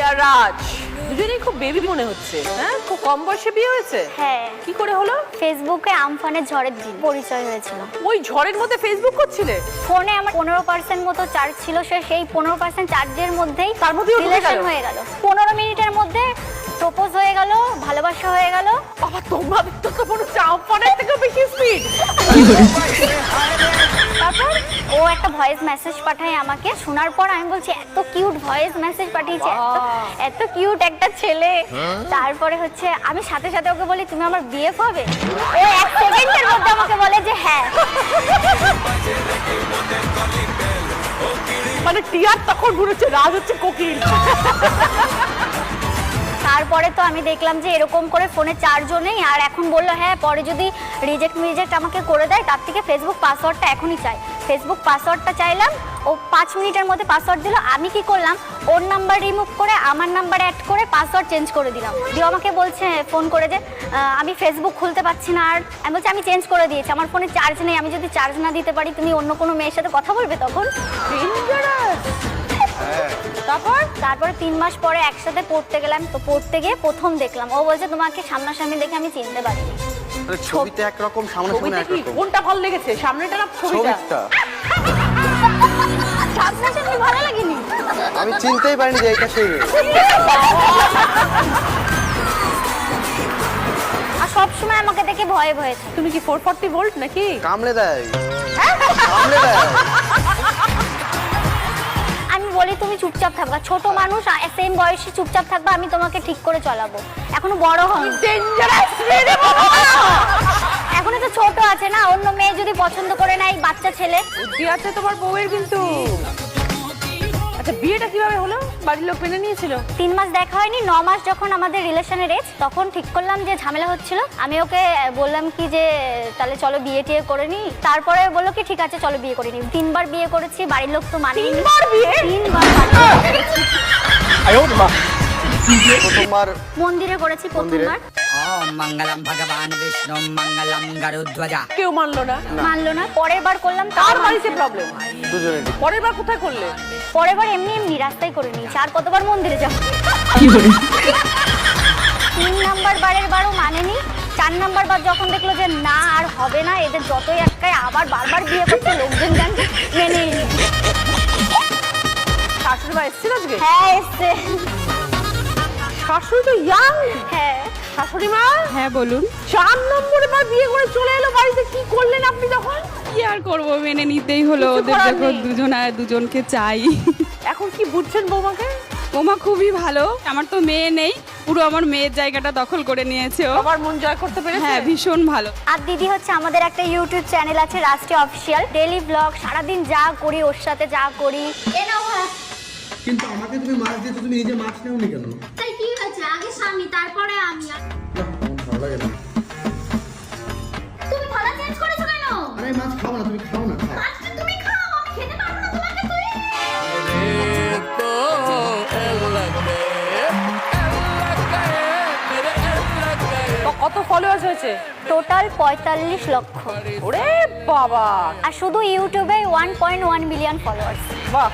আর রাজ দুজনেই খুব বেবি মনে হচ্ছে। হ্যাঁ, খুব কম বয়সে বিয়ে হয়েছে। হ্যাঁ। কি করে হলো? ফেসবুকে আমফানের ঝড়ের দিন পরিচয় হয়েছিল। ওই ঝড়ের মধ্যে ফেসবুক করছিলে? ফোনে আমার 15% মতো চার্জ ছিল, সেই 15% চার্জের মধ্যেই তার মধ্যেই রিলেশন হয়ে গেল। 15 মিনিটের মধ্যে প্রপোজ হয়ে গেল, ভালোবাসা হয়ে গেল। বাবা, তোমাদের তো মনে হচ্ছে আমফানের থেকে বেশি স্পিড। তারপর ও একটা ভয়েস মেসেজ পাঠায় আমাকে। শোনার পর আমি বলছি এত কিউট ভয়েস মেসেজ পাঠিয়েছে, এত কিউট একটা ছেলে। তারপরে হচ্ছে আমি সাথে সাথে ওকে বলি তুমি আমার বিএফ হবে। ও 1 সেকেন্ডের মধ্যে আমাকে বলে যে হ্যাঁ। মানে টিয়ার তখন ঘুরেছে, রাজ হচ্ছে কোকিল। তারপরে তো আমি দেখলাম যে এরকম করে ফোনে চার্জও নেই, আর এখন বললো হ্যাঁ পরে যদি রিজেক্ট আমাকে করে দেয়, তার থেকে ফেসবুক পাসওয়ার্ডটা এখনই চাই। ফেসবুক পাসওয়ার্ডটা চাইলাম, ও 5 মিনিটের মধ্যে পাসওয়ার্ড দিল। আমি কি করলাম, ওর নাম্বার রিমুভ করে আমার নাম্বার অ্যাড করে পাসওয়ার্ড চেঞ্জ করে দিলাম। দিয়ে আমাকে বলছে ফোন করে যে আমি ফেসবুক খুলতে পারছি না। আর আমি বলছি আমি চেঞ্জ করে দিয়েছি, আমার ফোনে চার্জ নেই, আমি যদি চার্জ না দিতে পারি তুমি অন্য কোনো মেয়ের সাথে কথা বলবে তখন। তারপরে 3 মাস পরে একসাথে পড়তে গেলাম। তো পড়তে গিয়ে প্রথম দেখলাম, ও বলছে তোমাকে সামনাসামনি দেখে আমি চিনতে পারিনি। ছবিতে একরকম, সামনাসামনি একরকম। কোনটা ভালো লেগেছে, সামনেটা না ছবিটা? সামনাসামনি ভালো লাগেনি, আমি চিনতেই পারিনি যে এটা সেই। আর সব সময় আমাকে দেখে ভয়ে ভয়ে থাকে। তুমি কি 440 ভোল্ট নাকি? কামড়ে দেয়, কামড়ে দেয়। আমি বলি তুমি চুপচাপ থাকবা, ছোট মানুষ সেম বয়সে চুপচাপ থাকবা, আমি তোমাকে ঠিক করে চালাবো। এখনো বড় হন, এখনো তো ছোট আছে না, অন্য মেয়ে যদি পছন্দ করে না, এই বাচ্চা ছেলে। বুদ্ধি আছে তোমার বউয়ের কিন্তু। আচ্ছা, বিয়েটা কিভাবে হলো? বাড়ির লোক মেনে নিয়েছিল? 3 মাস দেখা হয়নি, 9 মাস যখন আমাদের রিলেশনের এজ, তখন ঠিক করলাম যে ঝামেলা হচ্ছিল। আমি ওকে বললাম কি যে তাহলে চলো বিয়ে টিয়ে করে নি। তারপরে বললো কি ঠিক আছে চলো বিয়ে করে নি। 3 বার বিয়ে করেছি, বাড়ির লোক তো মানেনি। 3 বার বিয়ে? 3 বার প্রথমবার মন্দিরে করেছি, প্রথমবার। ওম মঙ্গলম ভগবান বিষ্ণু মঙ্গলম গরুধ্বজা। কেউ মানলো না? মানলো না। পরের বার করলাম, তার বাড়িতে প্রবলেম। দুজনে। পরের বার কোথায় করলে? পরের বার এমনি এমনি রাস্তায় করে নিয়েছি। আর কতবার মন্দিরে যাবো? 3 নাম্বার বারের বারও মানেনি। 4 নাম্বার বার যখন দেখলো যে না আর হবে না, এদের যতই একটাই আবার বারবার বিয়ে করছে, লোকজন জানছে, মেনে নিল। শাশুড়ি মা এসেছিল আজকে? হ্যাঁ এসছে। শাশুড়ি তো ইয়াং। হ্যাঁ শাশুড়ি মা? হ্যাঁ বলুন। 4 নম্বরে বার বিয়ে করে চলে এলো বাড়িতে, কি করলেন আপনি তখন? কি আর করবো, মেনে নিতেই হলো। কিছু ওদের করার দেখো নেই। দুজনকে চাই। এখন কি বুঝছেন বৌমাকে? ওমা খুবই ভালো। আমার তো মেয়ে নেই, পুরো আমার মেয়ের জায়গাটা দখল করে নিয়েছে ও। বাবার মন জয় করতে পেরেছে? হ্যাঁ ভীষণ ভালো। আর দিদি হচ্ছে আমাদের একটা ইউটিউব চ্যানেল আছে রাষ্ট্রীয় অফিসিয়াল, ডেইলি ব্লগ, সারাদিন যা করি ওর সাথে যা করি। কিন্তু আমাকে তুমি মাছ দিয়েছো, তুমি নিজে মাছ নেওনি কেন? তাই কি হয়েছে, আগে স্বামী তারপরে আমি। না, আমার ভালো লাগে না। তুমি থালা চেঞ্জ করেছো কেন? আরে মাছ খাও না, তুমি খাও না, খাও। আজকে তুমি খাও, আমি খেতে পারবো না তোমাকে। তুই তো কত ফলোয়ার্স হয়েছে? টোটাল 45 লক্ষ। ওরে বাবা, আর শুধু ইউটিউবে 1.1 মিলিয়ন ফলোয়ার্স। বাহ,